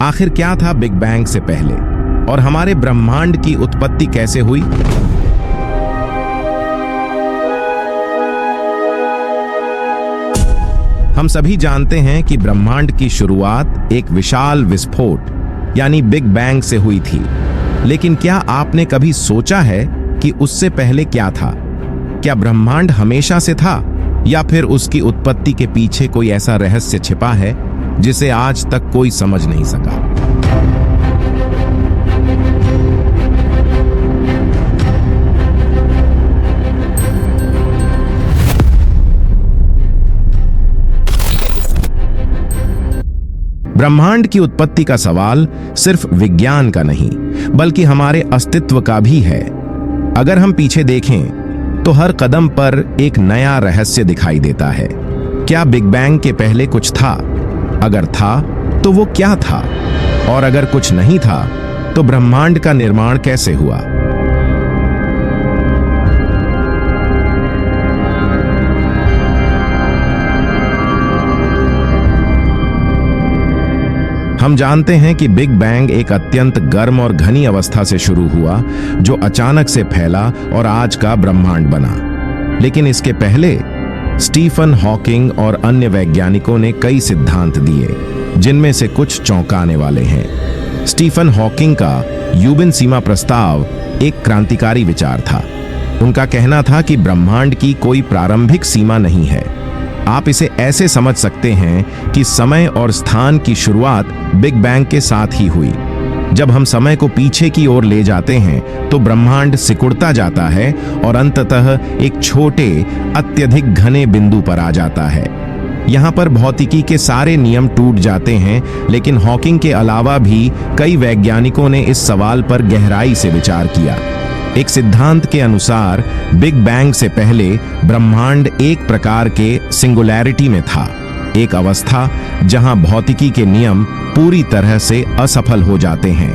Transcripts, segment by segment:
आखिर क्या था बिग बैंग से पहले और हमारे ब्रह्मांड की उत्पत्ति कैसे हुई? हम सभी जानते हैं कि ब्रह्मांड की शुरुआत एक विशाल विस्फोट यानी बिग बैंग से हुई थी। लेकिन क्या आपने कभी सोचा है कि उससे पहले क्या था? क्या ब्रह्मांड हमेशा से था या फिर उसकी उत्पत्ति के पीछे कोई ऐसा रहस्य छिपा है जिसे आज तक कोई समझ नहीं सका? ब्रह्मांड की उत्पत्ति का सवाल सिर्फ विज्ञान का नहीं बल्कि हमारे अस्तित्व का भी है। अगर हम पीछे देखें तो हर कदम पर एक नया रहस्य दिखाई देता है। क्या बिग बैंग के पहले कुछ था? अगर था तो वो क्या था? और अगर कुछ नहीं था तो ब्रह्मांड का निर्माण कैसे हुआ? हम जानते हैं कि बिग बैंग एक अत्यंत गर्म और घनी अवस्था से शुरू हुआ जो अचानक से फैला और आज का ब्रह्मांड बना। लेकिन इसके पहले स्टीफन हॉकिंग और अन्य वैज्ञानिकों ने कई सिद्धांत दिए जिनमें से कुछ चौंकाने वाले हैं। स्टीफन हॉकिंग का यूबिन सीमा प्रस्ताव एक क्रांतिकारी विचार था। उनका कहना था कि ब्रह्मांड की कोई प्रारंभिक सीमा नहीं है। आप इसे ऐसे समझ सकते हैं कि समय और स्थान की शुरुआत बिग बैंग के साथ ही हुई। जब हम समय को पीछे की ओर ले जाते हैं तो ब्रह्मांड सिकुड़ता जाता है और अंततः एक छोटे अत्यधिक घने बिंदु पर आ जाता है। यहाँ पर भौतिकी के सारे नियम टूट जाते हैं, लेकिन हॉकिंग के अलावा भी कई वैज्ञानिकों ने इस सवाल पर गहराई से विचार किया। एक सिद्धांत के अनुसार बिग बैंग से पहले ब्रह्मांड एक प्रकार के सिंगुलैरिटी में था, एक अवस्था जहां भौतिकी के नियम पूरी तरह से असफल हो जाते हैं।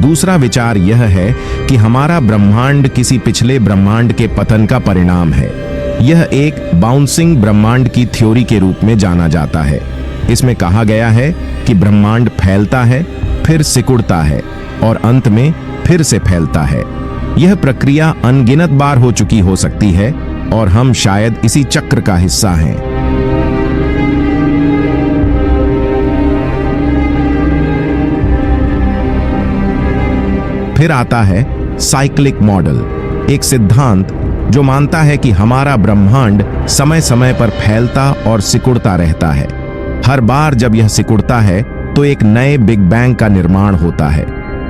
दूसरा विचार यह है कि हमारा ब्रह्मांड किसी पिछले ब्रह्मांड के पतन का परिणाम है। यह एक बाउंसिंग ब्रह्मांड की थ्योरी के रूप में जाना जाता है। इसमें कहा गया है कि ब्रह्मांड फैलता है, फिर सिकुड़ता है और अंत में फिर से फैलता है। यह प्रक्रिया अनगिनत बार हो चुकी हो सकती है और हम शायद इसी चक्र का हिस्सा हैं। फिर आता है साइक्लिक मॉडल, एक सिद्धांत जो मानता है कि हमारा ब्रह्मांड समय समय पर फैलता और सिकुड़ता रहता है। हर बार जब यह सिकुड़ता है तो एक नए बिग बैंग का निर्माण होता है।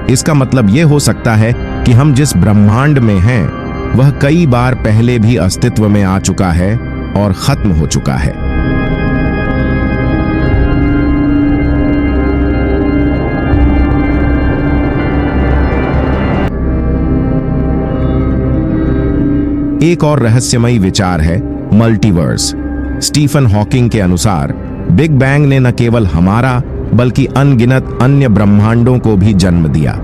इसका मतलब यह हो सकता है कि हम जिस ब्रह्मांड में हैं वह कई बार पहले भी अस्तित्व में आ चुका है और खत्म हो चुका है। एक और रहस्यमयी विचार है मल्टीवर्स। स्टीफन हॉकिंग के अनुसार बिग बैंग ने न केवल हमारा बल्कि अनगिनत अन्य ब्रह्मांडों को भी जन्म दिया।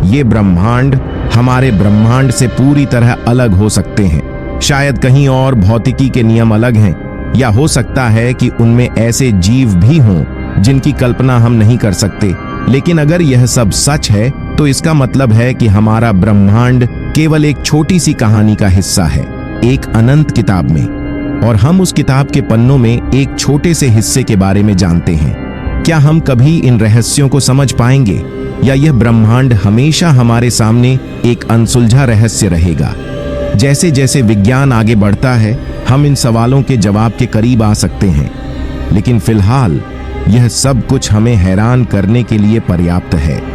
ये ब्रह्मांड हमारे ब्रह्मांड से पूरी तरह अलग हो सकते हैं। शायद कहीं और भौतिकी के नियम अलग हैं, या हो सकता है कि उनमें ऐसे जीव भी हों जिनकी कल्पना हम नहीं कर सकते। लेकिन अगर यह सब सच है तो इसका मतलब है कि हमारा ब्रह्मांड केवल एक छोटी सी कहानी का हिस्सा है, एक अनंत किताब में, और हम उस किताब के पन्नों में एक छोटे से हिस्से के बारे में जानते हैं। क्या हम कभी इन रहस्यों को समझ पाएंगे या यह ब्रह्मांड हमेशा हमारे सामने एक अनसुलझा रहस्य रहेगा? जैसे जैसे विज्ञान आगे बढ़ता है हम इन सवालों के जवाब के करीब आ सकते हैं, लेकिन फिलहाल यह सब कुछ हमें हैरान करने के लिए पर्याप्त है।